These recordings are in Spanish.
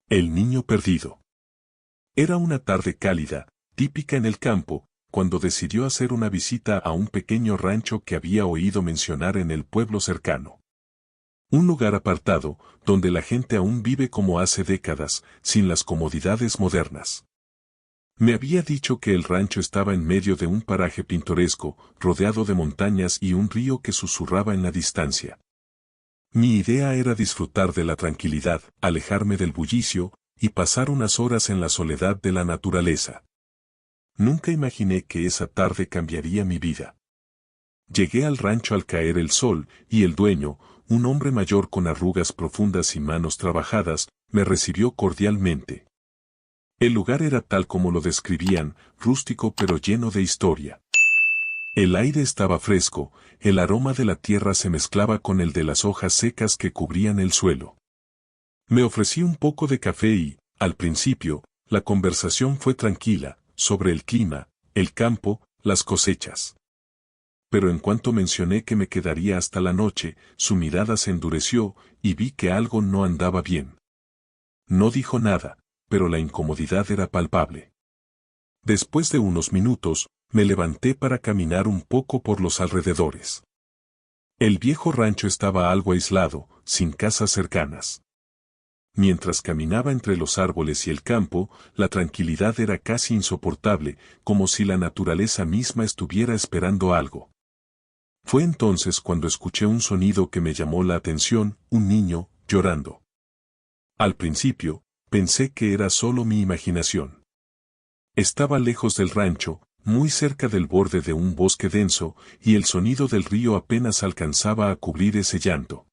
El niño perdido. Era una tarde cálida, típica en el campo, cuando decidió hacer una visita a un pequeño rancho que había oído mencionar en el pueblo cercano. Un lugar apartado, donde la gente aún vive como hace décadas, sin las comodidades modernas. Me había dicho que el rancho estaba en medio de un paraje pintoresco, rodeado de montañas y un río que susurraba en la distancia. Mi idea era disfrutar de la tranquilidad, alejarme del bullicio, y pasar unas horas en la soledad de la naturaleza. Nunca imaginé que esa tarde cambiaría mi vida. Llegué al rancho al caer el sol, y el dueño, un hombre mayor con arrugas profundas y manos trabajadas, me recibió cordialmente. El lugar era tal como lo describían, rústico pero lleno de historia. El aire estaba fresco, el aroma de la tierra se mezclaba con el de las hojas secas que cubrían el suelo. Me ofrecí un poco de café y, al principio, la conversación fue tranquila, sobre el clima, el campo, las cosechas. Pero en cuanto mencioné que me quedaría hasta la noche, su mirada se endureció, y vi que algo no andaba bien. No dijo nada, pero la incomodidad era palpable. Después de unos minutos, me levanté para caminar un poco por los alrededores. El viejo rancho estaba algo aislado, sin casas cercanas. Mientras caminaba entre los árboles y el campo, la tranquilidad era casi insoportable, como si la naturaleza misma estuviera esperando algo. Fue entonces cuando escuché un sonido que me llamó la atención, un niño, llorando. Al principio, pensé que era solo mi imaginación. Estaba lejos del rancho, muy cerca del borde de un bosque denso, y el sonido del río apenas alcanzaba a cubrir ese llanto.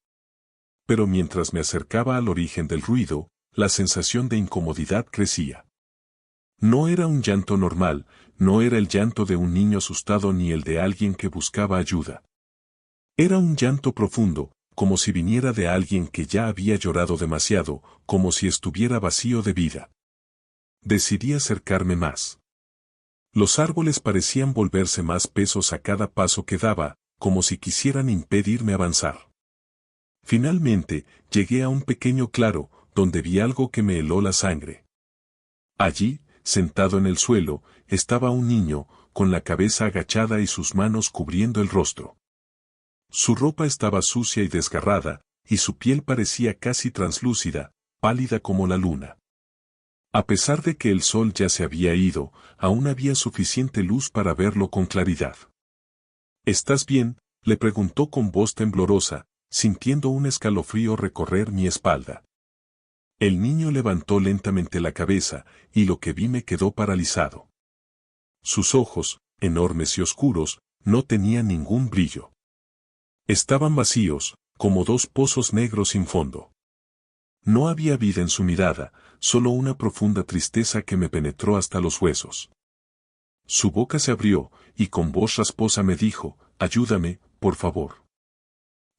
Pero mientras me acercaba al origen del ruido, la sensación de incomodidad crecía. No era un llanto normal, no era el llanto de un niño asustado ni el de alguien que buscaba ayuda. Era un llanto profundo, como si viniera de alguien que ya había llorado demasiado, como si estuviera vacío de vida. Decidí acercarme más. Los árboles parecían volverse más pesos a cada paso que daba, como si quisieran impedirme avanzar. Finalmente, llegué a un pequeño claro, donde vi algo que me heló la sangre. Allí, sentado en el suelo, estaba un niño, con la cabeza agachada y sus manos cubriendo el rostro. Su ropa estaba sucia y desgarrada, y su piel parecía casi translúcida, pálida como la luna. A pesar de que el sol ya se había ido, aún había suficiente luz para verlo con claridad. ¿Estás bien?, le preguntó con voz temblorosa, sintiendo un escalofrío recorrer mi espalda. El niño levantó lentamente la cabeza, y lo que vi me quedó paralizado. Sus ojos, enormes y oscuros, no tenían ningún brillo. Estaban vacíos, como dos pozos negros sin fondo. No había vida en su mirada, solo una profunda tristeza que me penetró hasta los huesos. Su boca se abrió, y con voz rasposa me dijo, «Ayúdame, por favor».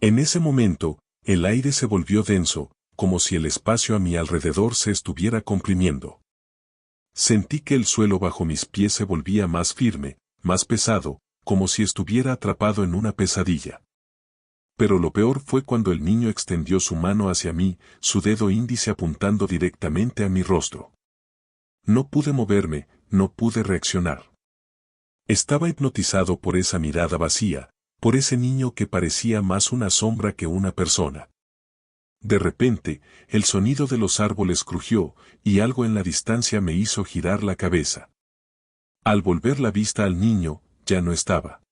En ese momento, el aire se volvió denso, como si el espacio a mi alrededor se estuviera comprimiendo. Sentí que el suelo bajo mis pies se volvía más firme, más pesado, como si estuviera atrapado en una pesadilla. Pero lo peor fue cuando el niño extendió su mano hacia mí, su dedo índice apuntando directamente a mi rostro. No pude moverme, no pude reaccionar. Estaba hipnotizado por esa mirada vacía, por ese niño que parecía más una sombra que una persona. De repente, el sonido de los árboles crujió, y algo en la distancia me hizo girar la cabeza. Al volver la vista al niño, ya no estaba.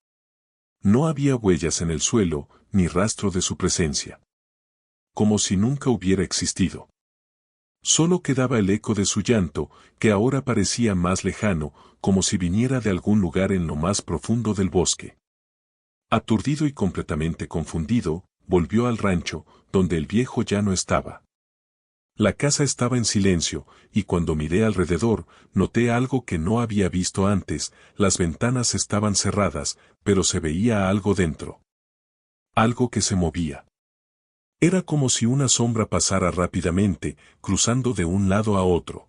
No había huellas en el suelo, ni rastro de su presencia. Como si nunca hubiera existido. Solo quedaba el eco de su llanto, que ahora parecía más lejano, como si viniera de algún lugar en lo más profundo del bosque. Aturdido y completamente confundido, volvió al rancho, donde el viejo ya no estaba. La casa estaba en silencio, y cuando miré alrededor, noté algo que no había visto antes, las ventanas estaban cerradas, pero se veía algo dentro. Algo que se movía. Era como si una sombra pasara rápidamente, cruzando de un lado a otro.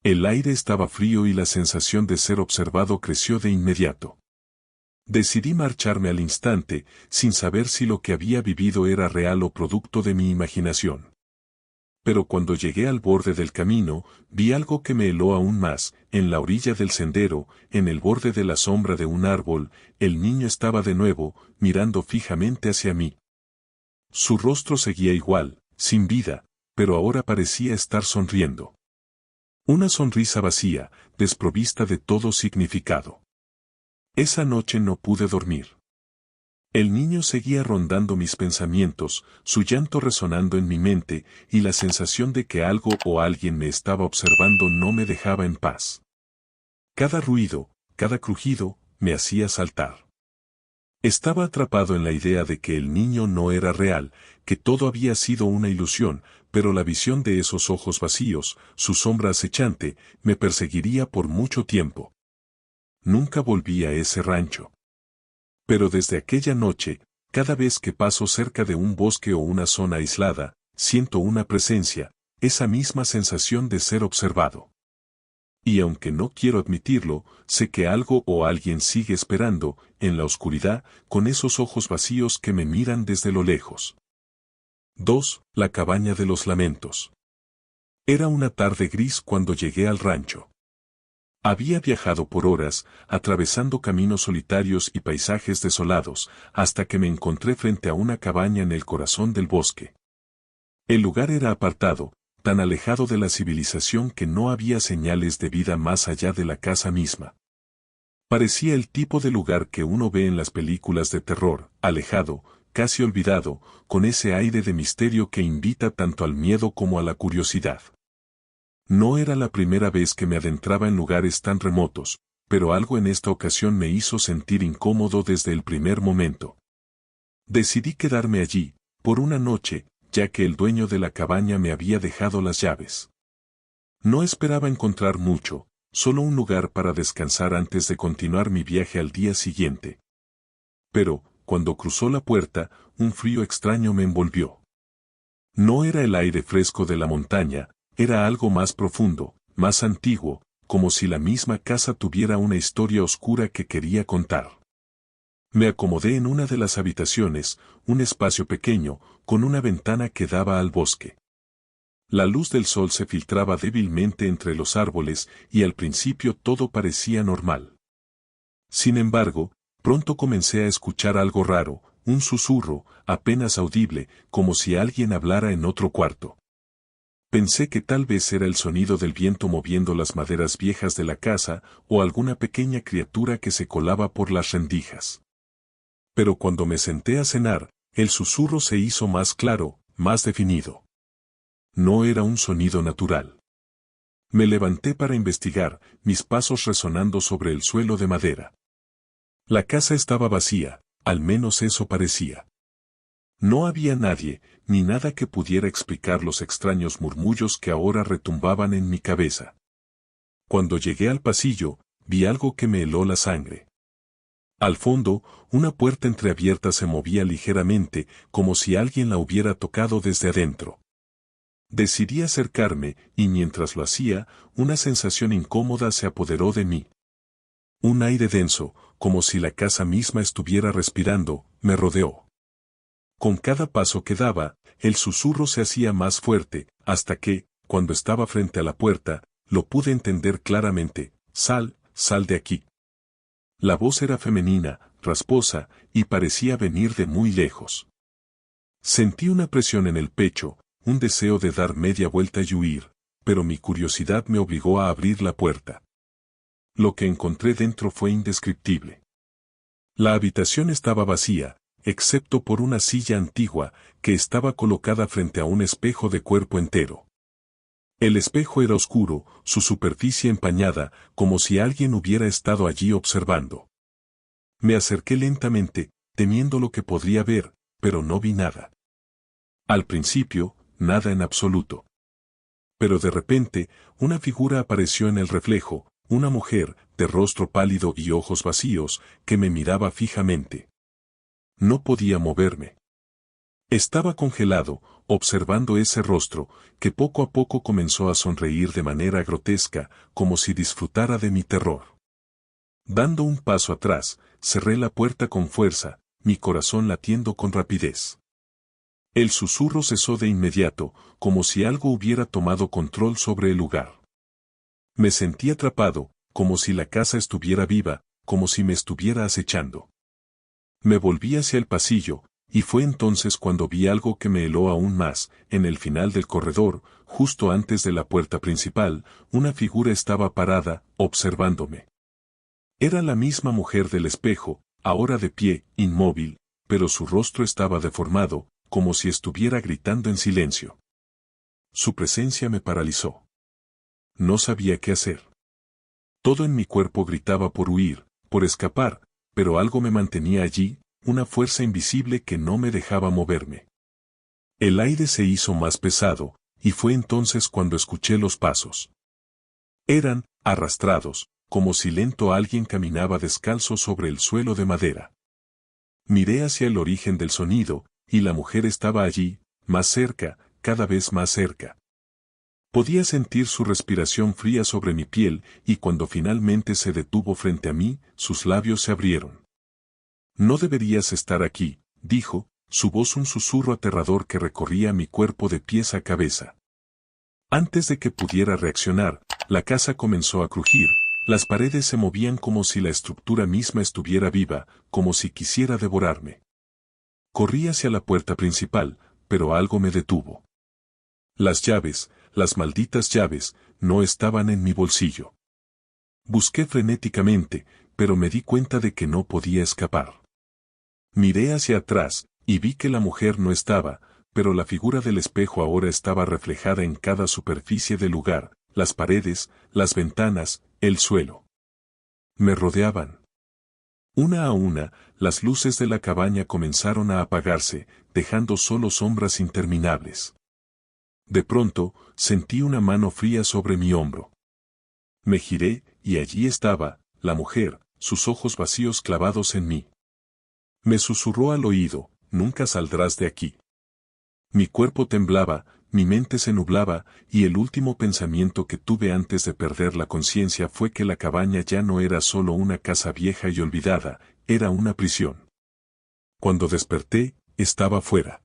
El aire estaba frío y la sensación de ser observado creció de inmediato. Decidí marcharme al instante, sin saber si lo que había vivido era real o producto de mi imaginación. Pero cuando llegué al borde del camino, vi algo que me heló aún más. En la orilla del sendero, en el borde de la sombra de un árbol, el niño estaba de nuevo, mirando fijamente hacia mí. Su rostro seguía igual, sin vida, pero ahora parecía estar sonriendo. Una sonrisa vacía, desprovista de todo significado. Esa noche no pude dormir. El niño seguía rondando mis pensamientos, su llanto resonando en mi mente, y la sensación de que algo o alguien me estaba observando no me dejaba en paz. Cada ruido, cada crujido, me hacía saltar. Estaba atrapado en la idea de que el niño no era real, que todo había sido una ilusión, pero la visión de esos ojos vacíos, su sombra acechante, me perseguiría por mucho tiempo. Nunca volví a ese rancho. Pero desde aquella noche, cada vez que paso cerca de un bosque o una zona aislada, siento una presencia, esa misma sensación de ser observado. Y aunque no quiero admitirlo, sé que algo o alguien sigue esperando, en la oscuridad, con esos ojos vacíos que me miran desde lo lejos. 2. La cabaña de los lamentos. Era una tarde gris cuando llegué al rancho. Había viajado por horas, atravesando caminos solitarios y paisajes desolados, hasta que me encontré frente a una cabaña en el corazón del bosque. El lugar era apartado, tan alejado de la civilización que no había señales de vida más allá de la casa misma. Parecía el tipo de lugar que uno ve en las películas de terror, alejado, casi olvidado, con ese aire de misterio que invita tanto al miedo como a la curiosidad. No era la primera vez que me adentraba en lugares tan remotos, pero algo en esta ocasión me hizo sentir incómodo desde el primer momento. Decidí quedarme allí, por una noche, ya que el dueño de la cabaña me había dejado las llaves. No esperaba encontrar mucho, solo un lugar para descansar antes de continuar mi viaje al día siguiente. Pero, cuando cruzó la puerta, un frío extraño me envolvió. No era el aire fresco de la montaña, era algo más profundo, más antiguo, como si la misma casa tuviera una historia oscura que quería contar. Me acomodé en una de las habitaciones, un espacio pequeño, con una ventana que daba al bosque. La luz del sol se filtraba débilmente entre los árboles y al principio todo parecía normal. Sin embargo, pronto comencé a escuchar algo raro, un susurro, apenas audible, como si alguien hablara en otro cuarto. Pensé que tal vez era el sonido del viento moviendo las maderas viejas de la casa o alguna pequeña criatura que se colaba por las rendijas. Pero cuando me senté a cenar, el susurro se hizo más claro, más definido. No era un sonido natural. Me levanté para investigar, mis pasos resonando sobre el suelo de madera. La casa estaba vacía, al menos eso parecía. No había nadie, ni nada que pudiera explicar los extraños murmullos que ahora retumbaban en mi cabeza. Cuando llegué al pasillo, vi algo que me heló la sangre. Al fondo, una puerta entreabierta se movía ligeramente, como si alguien la hubiera tocado desde adentro. Decidí acercarme, y mientras lo hacía, una sensación incómoda se apoderó de mí. Un aire denso, como si la casa misma estuviera respirando, me rodeó. Con cada paso que daba, el susurro se hacía más fuerte, hasta que, cuando estaba frente a la puerta, lo pude entender claramente: sal, sal de aquí. La voz era femenina, rasposa, y parecía venir de muy lejos. Sentí una presión en el pecho, un deseo de dar media vuelta y huir, pero mi curiosidad me obligó a abrir la puerta. Lo que encontré dentro fue indescriptible. La habitación estaba vacía, excepto por una silla antigua, que estaba colocada frente a un espejo de cuerpo entero. El espejo era oscuro, su superficie empañada, como si alguien hubiera estado allí observando. Me acerqué lentamente, temiendo lo que podría ver, pero no vi nada. Al principio, nada en absoluto. Pero de repente, una figura apareció en el reflejo, una mujer, de rostro pálido y ojos vacíos, que me miraba fijamente. No podía moverme. Estaba congelado, observando ese rostro, que poco a poco comenzó a sonreír de manera grotesca, como si disfrutara de mi terror. Dando un paso atrás, cerré la puerta con fuerza, mi corazón latiendo con rapidez. El susurro cesó de inmediato, como si algo hubiera tomado control sobre el lugar. Me sentí atrapado, como si la casa estuviera viva, como si me estuviera acechando. Me volví hacia el pasillo, y fue entonces cuando vi algo que me heló aún más. En el final del corredor, justo antes de la puerta principal, una figura estaba parada, observándome. Era la misma mujer del espejo, ahora de pie, inmóvil, pero su rostro estaba deformado, como si estuviera gritando en silencio. Su presencia me paralizó. No sabía qué hacer. Todo en mi cuerpo gritaba por huir, por escapar, pero algo me mantenía allí, una fuerza invisible que no me dejaba moverme. El aire se hizo más pesado, y fue entonces cuando escuché los pasos. Eran, arrastrados, como si lento alguien caminaba descalzo sobre el suelo de madera. Miré hacia el origen del sonido, y la mujer estaba allí, más cerca, cada vez más cerca. Podía sentir su respiración fría sobre mi piel, y cuando finalmente se detuvo frente a mí, sus labios se abrieron. No deberías estar aquí, dijo, su voz un susurro aterrador que recorría mi cuerpo de pies a cabeza. Antes de que pudiera reaccionar, la casa comenzó a crujir, las paredes se movían como si la estructura misma estuviera viva, como si quisiera devorarme. Corrí hacia la puerta principal, pero algo me detuvo. Las llaves, las malditas llaves, no estaban en mi bolsillo. Busqué frenéticamente, pero me di cuenta de que no podía escapar. Miré hacia atrás, y vi que la mujer no estaba, pero la figura del espejo ahora estaba reflejada en cada superficie del lugar, las paredes, las ventanas, el suelo. Me rodeaban. Una a una, las luces de la cabaña comenzaron a apagarse, dejando solo sombras interminables. De pronto, sentí una mano fría sobre mi hombro. Me giré, y allí estaba, la mujer, sus ojos vacíos clavados en mí. Me susurró al oído, nunca saldrás de aquí. Mi cuerpo temblaba, mi mente se nublaba, y el último pensamiento que tuve antes de perder la conciencia fue que la cabaña ya no era solo una casa vieja y olvidada, era una prisión. Cuando desperté, estaba fuera.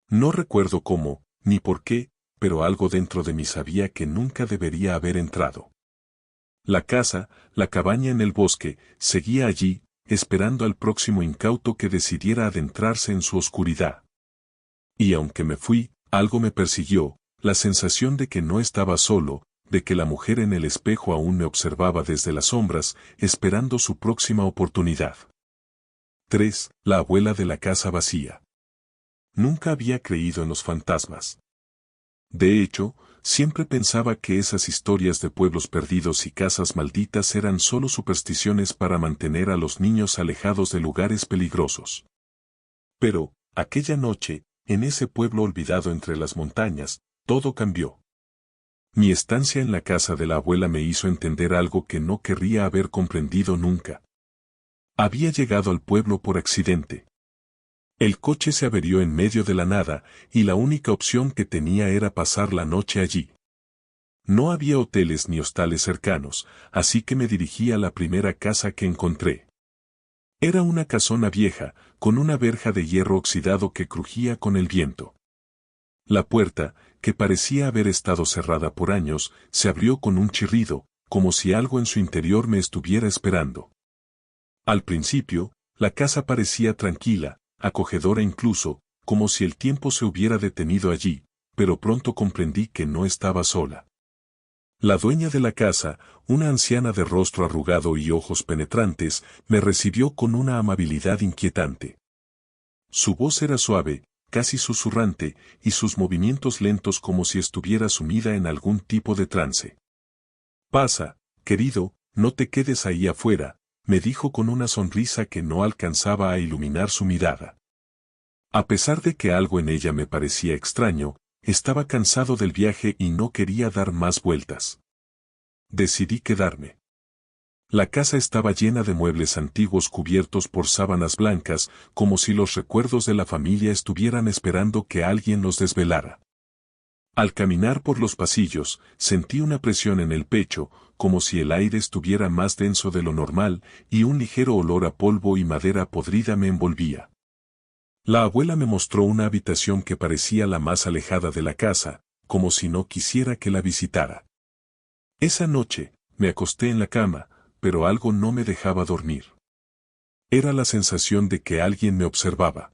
No recuerdo cómo, ni por qué, pero algo dentro de mí sabía que nunca debería haber entrado. La casa, la cabaña en el bosque, seguía allí, esperando al próximo incauto que decidiera adentrarse en su oscuridad. Y aunque me fui, algo me persiguió, la sensación de que no estaba solo, de que la mujer en el espejo aún me observaba desde las sombras, esperando su próxima oportunidad. 3. La abuela de la casa vacía. Nunca había creído en los fantasmas. De hecho, siempre pensaba que esas historias de pueblos perdidos y casas malditas eran solo supersticiones para mantener a los niños alejados de lugares peligrosos. Pero, aquella noche, en ese pueblo olvidado entre las montañas, todo cambió. Mi estancia en la casa de la abuela me hizo entender algo que no querría haber comprendido nunca. Había llegado al pueblo por accidente. El coche se averió en medio de la nada, y la única opción que tenía era pasar la noche allí. No había hoteles ni hostales cercanos, así que me dirigí a la primera casa que encontré. Era una casona vieja, con una verja de hierro oxidado que crujía con el viento. La puerta, que parecía haber estado cerrada por años, se abrió con un chirrido, como si algo en su interior me estuviera esperando. Al principio, la casa parecía tranquila, acogedora incluso, como si el tiempo se hubiera detenido allí, pero pronto comprendí que no estaba sola. La dueña de la casa, una anciana de rostro arrugado y ojos penetrantes, me recibió con una amabilidad inquietante. Su voz era suave, casi susurrante, y sus movimientos lentos como si estuviera sumida en algún tipo de trance. «Pasa, querido, no te quedes ahí afuera», me dijo con una sonrisa que no alcanzaba a iluminar su mirada. A pesar de que algo en ella me parecía extraño, estaba cansado del viaje y no quería dar más vueltas. Decidí quedarme. La casa estaba llena de muebles antiguos cubiertos por sábanas blancas, como si los recuerdos de la familia estuvieran esperando que alguien los desvelara. Al caminar por los pasillos, sentí una presión en el pecho, como si el aire estuviera más denso de lo normal, y un ligero olor a polvo y madera podrida me envolvía. La abuela me mostró una habitación que parecía la más alejada de la casa, como si no quisiera que la visitara. Esa noche, me acosté en la cama, pero algo no me dejaba dormir. Era la sensación de que alguien me observaba.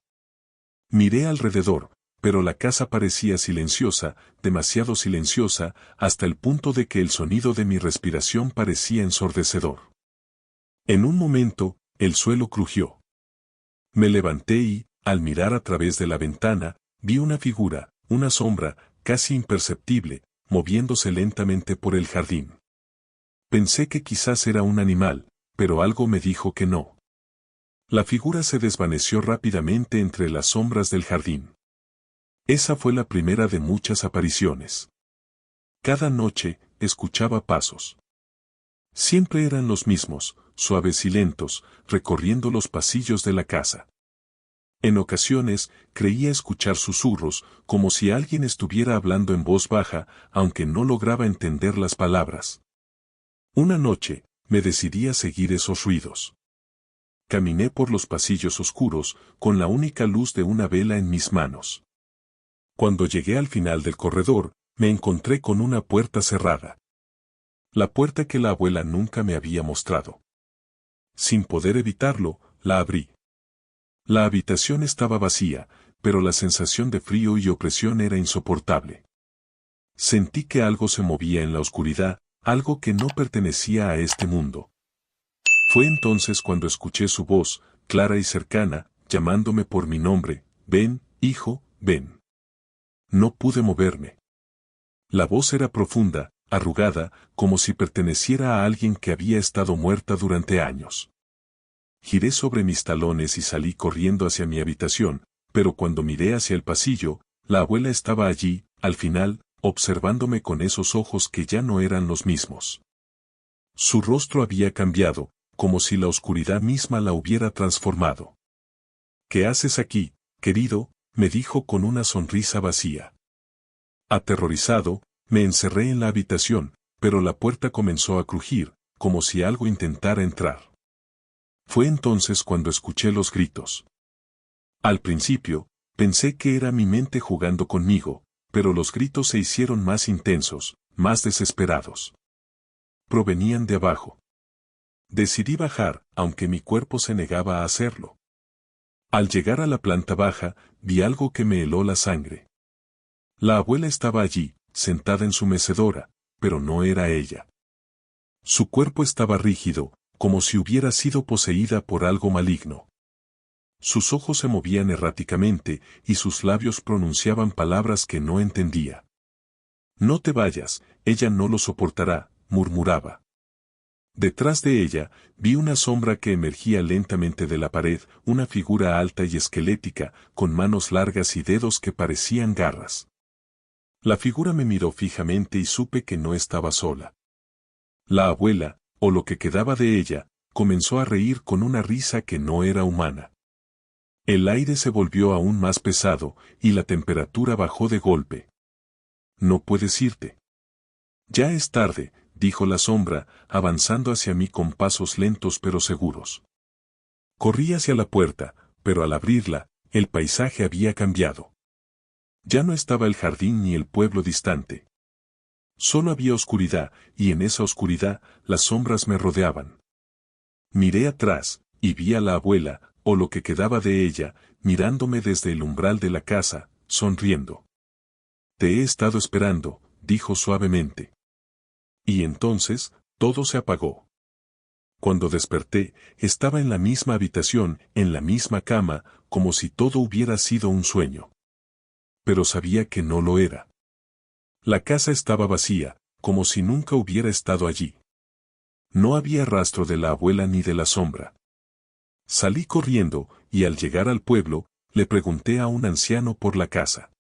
Miré alrededor, pero la casa parecía silenciosa, demasiado silenciosa, hasta el punto de que el sonido de mi respiración parecía ensordecedor. En un momento, el suelo crujió. Me levanté y, al mirar a través de la ventana, vi una figura, una sombra, casi imperceptible, moviéndose lentamente por el jardín. Pensé que quizás era un animal, pero algo me dijo que no. La figura se desvaneció rápidamente entre las sombras del jardín. Esa fue la primera de muchas apariciones. Cada noche, escuchaba pasos. Siempre eran los mismos, suaves y lentos, recorriendo los pasillos de la casa. En ocasiones, creía escuchar susurros, como si alguien estuviera hablando en voz baja, aunque no lograba entender las palabras. Una noche, me decidí a seguir esos ruidos. Caminé por los pasillos oscuros, con la única luz de una vela en mis manos. Cuando llegué al final del corredor, me encontré con una puerta cerrada. La puerta que la abuela nunca me había mostrado. Sin poder evitarlo, la abrí. La habitación estaba vacía, pero la sensación de frío y opresión era insoportable. Sentí que algo se movía en la oscuridad, algo que no pertenecía a este mundo. Fue entonces cuando escuché su voz, clara y cercana, llamándome por mi nombre: ven, hijo, ven. No pude moverme. La voz era profunda, arrugada, como si perteneciera a alguien que había estado muerta durante años. Giré sobre mis talones y salí corriendo hacia mi habitación, pero cuando miré hacia el pasillo, la abuela estaba allí, al final, observándome con esos ojos que ya no eran los mismos. Su rostro había cambiado, como si la oscuridad misma la hubiera transformado. ¿Qué haces aquí, querido?, me dijo con una sonrisa vacía. Aterrorizado, me encerré en la habitación, pero la puerta comenzó a crujir, como si algo intentara entrar. Fue entonces cuando escuché los gritos. Al principio, pensé que era mi mente jugando conmigo, pero los gritos se hicieron más intensos, más desesperados. Provenían de abajo. Decidí bajar, aunque mi cuerpo se negaba a hacerlo. Al llegar a la planta baja, vi algo que me heló la sangre. La abuela estaba allí, sentada en su mecedora, pero no era ella. Su cuerpo estaba rígido, como si hubiera sido poseída por algo maligno. Sus ojos se movían erráticamente y sus labios pronunciaban palabras que no entendía. No te vayas, ella no lo soportará, murmuraba. Detrás de ella, vi una sombra que emergía lentamente de la pared, una figura alta y esquelética, con manos largas y dedos que parecían garras. La figura me miró fijamente y supe que no estaba sola. La abuela, o lo que quedaba de ella, comenzó a reír con una risa que no era humana. El aire se volvió aún más pesado, y la temperatura bajó de golpe. No puedes irte. Ya es tarde, dijo la sombra, avanzando hacia mí con pasos lentos pero seguros. Corrí hacia la puerta, pero al abrirla, el paisaje había cambiado. Ya no estaba el jardín ni el pueblo distante. Solo había oscuridad, y en esa oscuridad, las sombras me rodeaban. Miré atrás, y vi a la abuela, o lo que quedaba de ella, mirándome desde el umbral de la casa, sonriendo. Te he estado esperando, dijo suavemente. Y entonces, todo se apagó. Cuando desperté, estaba en la misma habitación, en la misma cama, como si todo hubiera sido un sueño. Pero sabía que no lo era. La casa estaba vacía, como si nunca hubiera estado allí. No había rastro de la abuela ni de la sombra. Salí corriendo, y al llegar al pueblo, le pregunté a un anciano por la casa.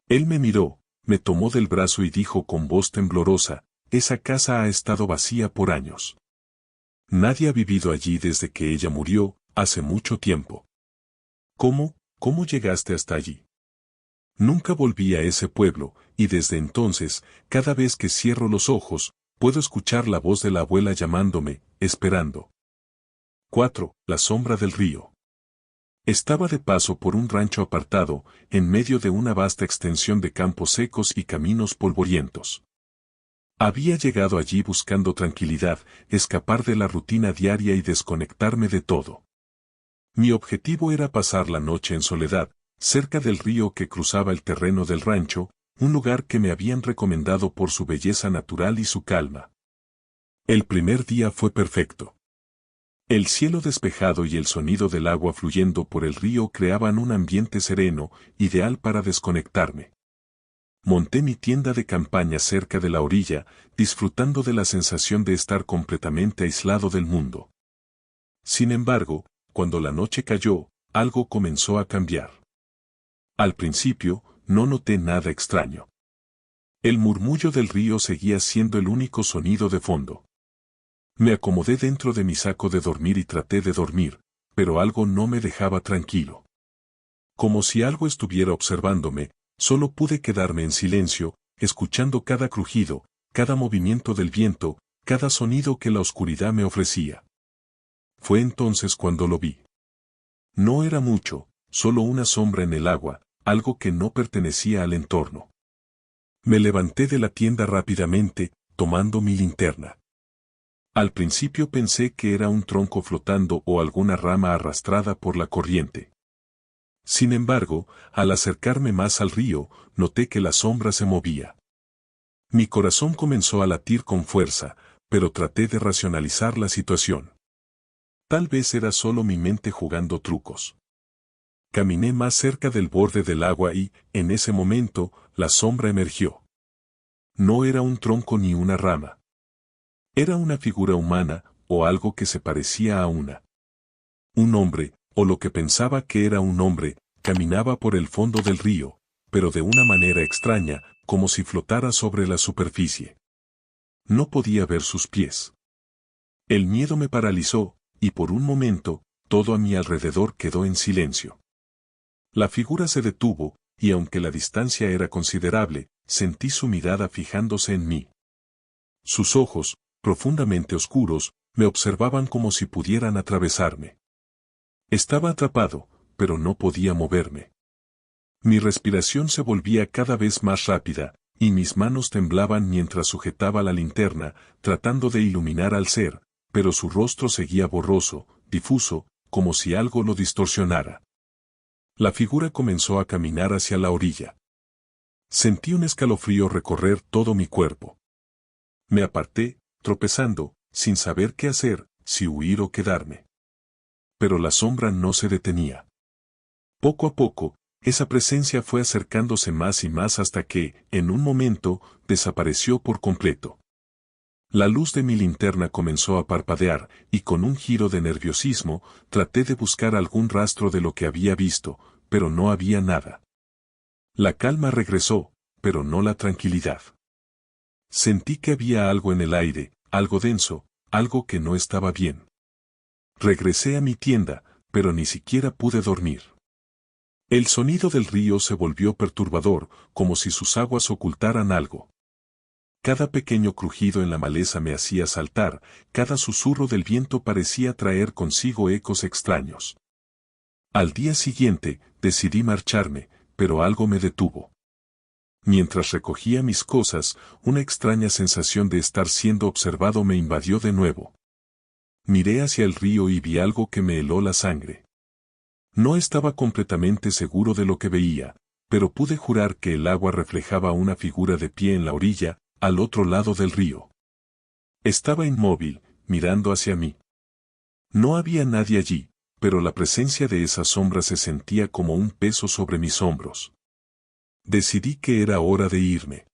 Él me miró, me tomó del brazo y dijo con voz temblorosa: esa casa ha estado vacía por años. Nadie ha vivido allí desde que ella murió, hace mucho tiempo. ¿Cómo llegaste hasta allí? Nunca volví a ese pueblo, y desde entonces, cada vez que cierro los ojos, puedo escuchar la voz de la abuela llamándome, esperando. 4. La sombra del río. Estaba de paso por un rancho apartado, en medio de una vasta extensión de campos secos y caminos polvorientos. Había llegado allí buscando tranquilidad, escapar de la rutina diaria y desconectarme de todo. Mi objetivo era pasar la noche en soledad, cerca del río que cruzaba el terreno del rancho, un lugar que me habían recomendado por su belleza natural y su calma. El primer día fue perfecto. El cielo despejado y el sonido del agua fluyendo por el río creaban un ambiente sereno, ideal para desconectarme. Monté mi tienda de campaña cerca de la orilla, disfrutando de la sensación de estar completamente aislado del mundo. Sin embargo, cuando la noche cayó, algo comenzó a cambiar. Al principio, no noté nada extraño. El murmullo del río seguía siendo el único sonido de fondo. Me acomodé dentro de mi saco de dormir y traté de dormir, pero algo no me dejaba tranquilo. Como si algo estuviera observándome, solo pude quedarme en silencio, escuchando cada crujido, cada movimiento del viento, cada sonido que la oscuridad me ofrecía. Fue entonces cuando lo vi. No era mucho, solo una sombra en el agua, algo que no pertenecía al entorno. Me levanté de la tienda rápidamente, tomando mi linterna. Al principio pensé que era un tronco flotando o alguna rama arrastrada por la corriente. Sin embargo, al acercarme más al río, noté que la sombra se movía. Mi corazón comenzó a latir con fuerza, pero traté de racionalizar la situación. Tal vez era solo mi mente jugando trucos. Caminé más cerca del borde del agua y, en ese momento, la sombra emergió. No era un tronco ni una rama. Era una figura humana, o algo que se parecía a una. Un hombre, o lo que pensaba que era un hombre, caminaba por el fondo del río, pero de una manera extraña, como si flotara sobre la superficie. No podía ver sus pies. El miedo me paralizó, y por un momento, todo a mi alrededor quedó en silencio. La figura se detuvo, y aunque la distancia era considerable, sentí su mirada fijándose en mí. Sus ojos, profundamente oscuros, me observaban como si pudieran atravesarme. Estaba atrapado, pero no podía moverme. Mi respiración se volvía cada vez más rápida, y mis manos temblaban mientras sujetaba la linterna, tratando de iluminar al ser, pero su rostro seguía borroso, difuso, como si algo lo distorsionara. La figura comenzó a caminar hacia la orilla. Sentí un escalofrío recorrer todo mi cuerpo. Me aparté, tropezando, sin saber qué hacer, si huir o quedarme. Pero la sombra no se detenía. Poco a poco, esa presencia fue acercándose más y más hasta que, en un momento, desapareció por completo. La luz de mi linterna comenzó a parpadear, y con un giro de nerviosismo, traté de buscar algún rastro de lo que había visto, pero no había nada. La calma regresó, pero no la tranquilidad. Sentí que había algo en el aire, algo denso, algo que no estaba bien. Regresé a mi tienda, pero ni siquiera pude dormir. El sonido del río se volvió perturbador, como si sus aguas ocultaran algo. Cada pequeño crujido en la maleza me hacía saltar, cada susurro del viento parecía traer consigo ecos extraños. Al día siguiente, decidí marcharme, pero algo me detuvo. Mientras recogía mis cosas, una extraña sensación de estar siendo observado me invadió de nuevo. Miré hacia el río y vi algo que me heló la sangre. No estaba completamente seguro de lo que veía, pero pude jurar que el agua reflejaba una figura de pie en la orilla, al otro lado del río. Estaba inmóvil, mirando hacia mí. No había nadie allí, pero la presencia de esa sombra se sentía como un peso sobre mis hombros. Decidí que era hora de irme.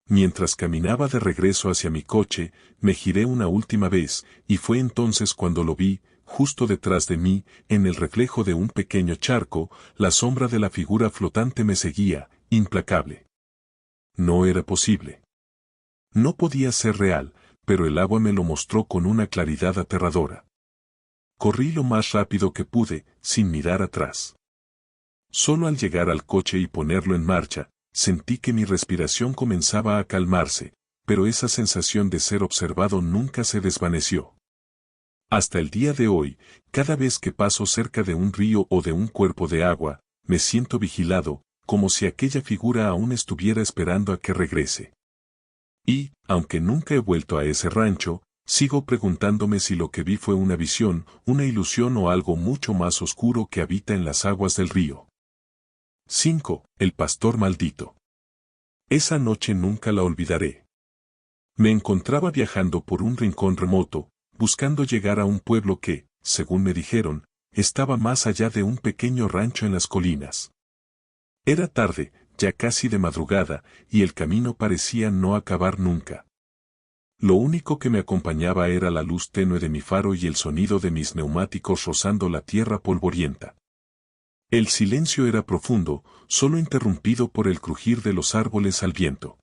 Mientras caminaba de regreso hacia mi coche, me giré una última vez, y fue entonces cuando lo vi, justo detrás de mí, en el reflejo de un pequeño charco, la sombra de la figura flotante me seguía, implacable. No era posible. No podía ser real, pero el agua me lo mostró con una claridad aterradora. Corrí lo más rápido que pude, sin mirar atrás. Solo al llegar al coche y ponerlo en marcha, sentí que mi respiración comenzaba a calmarse, pero esa sensación de ser observado nunca se desvaneció. Hasta el día de hoy, cada vez que paso cerca de un río o de un cuerpo de agua, me siento vigilado, como si aquella figura aún estuviera esperando a que regrese. Y, aunque nunca he vuelto a ese rancho, sigo preguntándome si lo que vi fue una visión, una ilusión o algo mucho más oscuro que habita en las aguas del río. 5. El pastor maldito. Esa noche nunca la olvidaré. Me encontraba viajando por un rincón remoto, buscando llegar a un pueblo que, según me dijeron, estaba más allá de un pequeño rancho en las colinas. Era tarde, ya casi de madrugada, y el camino parecía no acabar nunca. Lo único que me acompañaba era la luz tenue de mi faro y el sonido de mis neumáticos rozando la tierra polvorienta. El silencio era profundo, solo interrumpido por el crujir de los árboles al viento.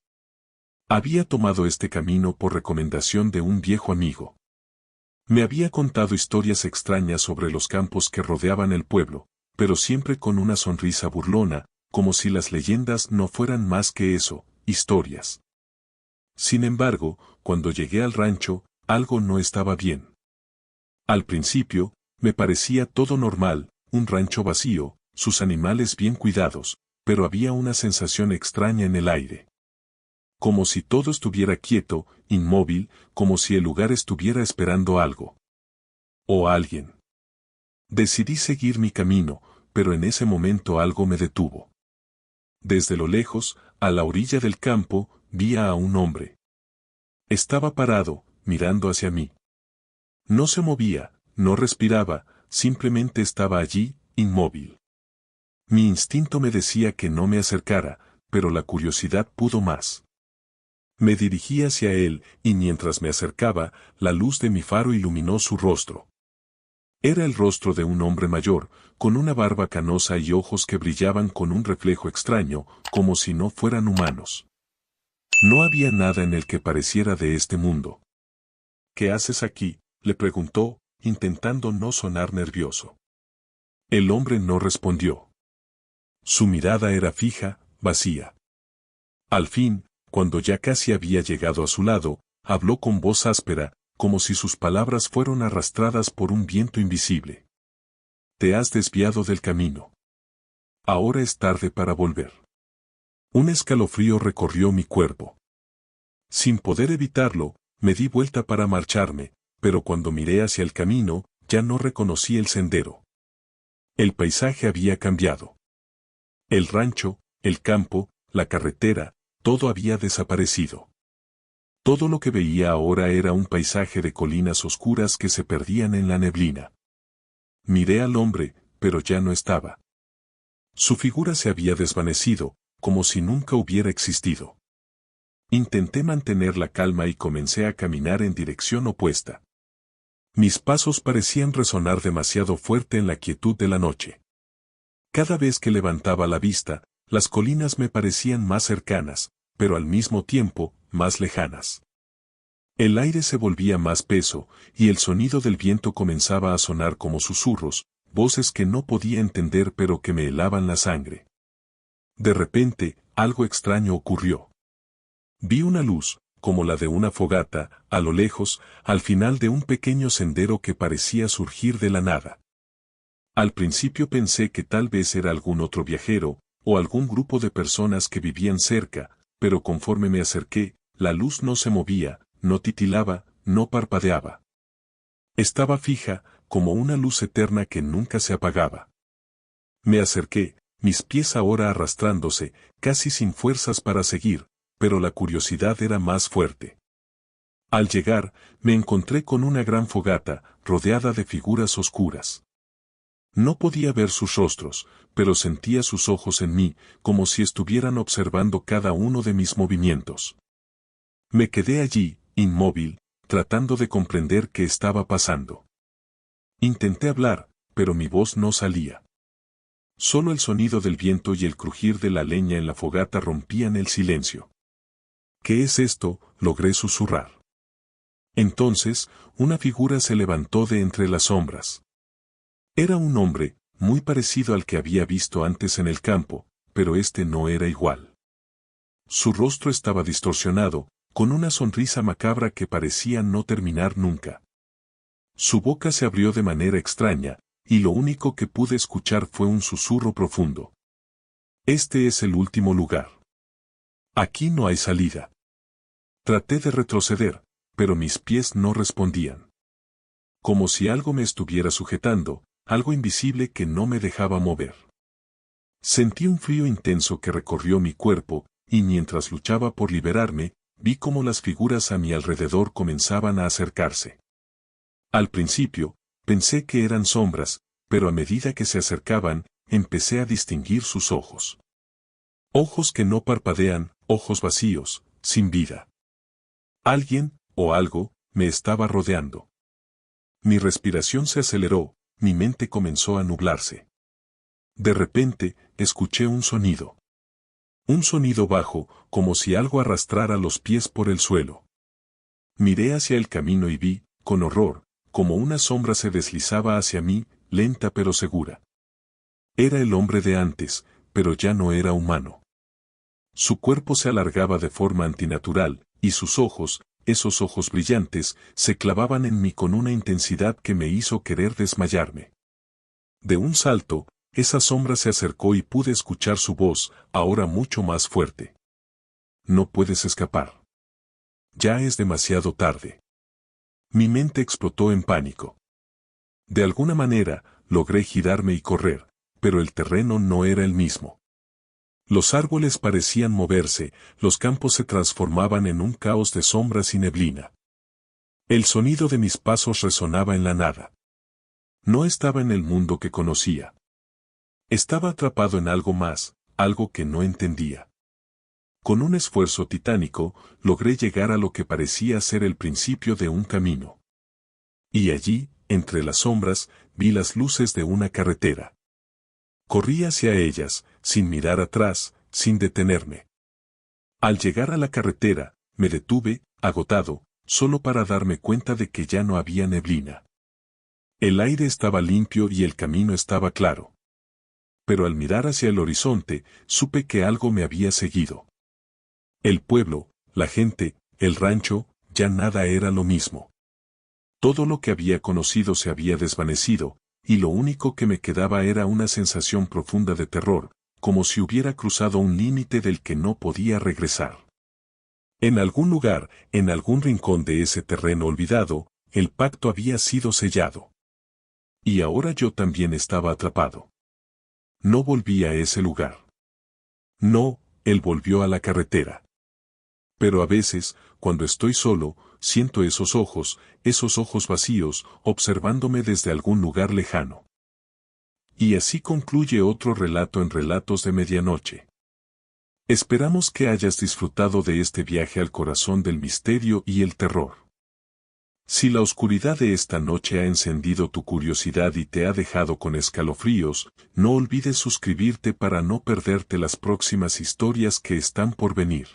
Había tomado este camino por recomendación de un viejo amigo. Me había contado historias extrañas sobre los campos que rodeaban el pueblo, pero siempre con una sonrisa burlona, como si las leyendas no fueran más que eso, historias. Sin embargo, cuando llegué al rancho, algo no estaba bien. Al principio, me parecía todo normal, un rancho vacío, sus animales bien cuidados, pero había una sensación extraña en el aire. Como si todo estuviera quieto, inmóvil, como si el lugar estuviera esperando algo. O alguien. Decidí seguir mi camino, pero en ese momento algo me detuvo. Desde lo lejos, a la orilla del campo, vi a un hombre. Estaba parado, mirando hacia mí. No se movía, no respiraba, simplemente estaba allí, inmóvil. Mi instinto me decía que no me acercara, pero la curiosidad pudo más. Me dirigí hacia él, y mientras me acercaba, la luz de mi faro iluminó su rostro. Era el rostro de un hombre mayor, con una barba canosa y ojos que brillaban con un reflejo extraño, como si no fueran humanos. No había nada en el que pareciera de este mundo. ¿Qué haces aquí?, le preguntó, intentando no sonar nervioso. El hombre no respondió. Su mirada era fija, vacía. Al fin, cuando ya casi había llegado a su lado, habló con voz áspera, como si sus palabras fueran arrastradas por un viento invisible. Te has desviado del camino. Ahora es tarde para volver. Un escalofrío recorrió mi cuerpo. Sin poder evitarlo, me di vuelta para marcharme, pero cuando miré hacia el camino, ya no reconocí el sendero. El paisaje había cambiado. El rancho, el campo, la carretera, todo había desaparecido. Todo lo que veía ahora era un paisaje de colinas oscuras que se perdían en la neblina. Miré al hombre, pero ya no estaba. Su figura se había desvanecido, como si nunca hubiera existido. Intenté mantener la calma y comencé a caminar en dirección opuesta. Mis pasos parecían resonar demasiado fuerte en la quietud de la noche. Cada vez que levantaba la vista, las colinas me parecían más cercanas, pero al mismo tiempo, más lejanas. El aire se volvía más espeso, y el sonido del viento comenzaba a sonar como susurros, voces que no podía entender pero que me helaban la sangre. De repente, algo extraño ocurrió. Vi una luz, como la de una fogata, a lo lejos, al final de un pequeño sendero que parecía surgir de la nada. Al principio pensé que tal vez era algún otro viajero, o algún grupo de personas que vivían cerca, pero conforme me acerqué, la luz no se movía, no titilaba, no parpadeaba. Estaba fija, como una luz eterna que nunca se apagaba. Me acerqué, mis pies ahora arrastrándose, casi sin fuerzas para seguir, pero la curiosidad era más fuerte. Al llegar, me encontré con una gran fogata, rodeada de figuras oscuras. No podía ver sus rostros, pero sentía sus ojos en mí, como si estuvieran observando cada uno de mis movimientos. Me quedé allí, inmóvil, tratando de comprender qué estaba pasando. Intenté hablar, pero mi voz no salía. Solo el sonido del viento y el crujir de la leña en la fogata rompían el silencio. ¿Qué es esto?, logré susurrar. Entonces, una figura se levantó de entre las sombras. Era un hombre, muy parecido al que había visto antes en el campo, pero este no era igual. Su rostro estaba distorsionado, con una sonrisa macabra que parecía no terminar nunca. Su boca se abrió de manera extraña, y lo único que pude escuchar fue un susurro profundo. Este es el último lugar. Aquí no hay salida. Traté de retroceder, pero mis pies no respondían. Como si algo me estuviera sujetando, algo invisible que no me dejaba mover. Sentí un frío intenso que recorrió mi cuerpo, y mientras luchaba por liberarme, vi cómo las figuras a mi alrededor comenzaban a acercarse. Al principio, pensé que eran sombras, pero a medida que se acercaban, empecé a distinguir sus ojos. Ojos que no parpadean, ojos vacíos, sin vida. Alguien, o algo, me estaba rodeando. Mi respiración se aceleró, mi mente comenzó a nublarse. De repente, escuché un sonido. Un sonido bajo, como si algo arrastrara los pies por el suelo. Miré hacia el camino y vi, con horror, como una sombra se deslizaba hacia mí, lenta pero segura. Era el hombre de antes, pero ya no era humano. Su cuerpo se alargaba de forma antinatural, y sus ojos, esos ojos brillantes, se clavaban en mí con una intensidad que me hizo querer desmayarme. De un salto, esa sombra se acercó y pude escuchar su voz, ahora mucho más fuerte. No puedes escapar. Ya es demasiado tarde. Mi mente explotó en pánico. De alguna manera, logré girarme y correr, pero el terreno no era el mismo. Los árboles parecían moverse, los campos se transformaban en un caos de sombras y neblina. El sonido de mis pasos resonaba en la nada. No estaba en el mundo que conocía. Estaba atrapado en algo más, algo que no entendía. Con un esfuerzo titánico, logré llegar a lo que parecía ser el principio de un camino. Y allí, entre las sombras, vi las luces de una carretera. Corrí hacia ellas, sin mirar atrás, sin detenerme. Al llegar a la carretera, me detuve, agotado, solo para darme cuenta de que ya no había neblina. El aire estaba limpio y el camino estaba claro. Pero al mirar hacia el horizonte, supe que algo me había seguido. El pueblo, la gente, el rancho, ya nada era lo mismo. Todo lo que había conocido se había desvanecido, y lo único que me quedaba era una sensación profunda de terror, como si hubiera cruzado un límite del que no podía regresar. En algún lugar, en algún rincón de ese terreno olvidado, el pacto había sido sellado. Y ahora yo también estaba atrapado. No volví a ese lugar. No, él volvió a la carretera. Pero a veces, cuando estoy solo, siento esos ojos vacíos, observándome desde algún lugar lejano. Y así concluye otro relato en Relatos de Medianoche. Esperamos que hayas disfrutado de este viaje al corazón del misterio y el terror. Si la oscuridad de esta noche ha encendido tu curiosidad y te ha dejado con escalofríos, no olvides suscribirte para no perderte las próximas historias que están por venir.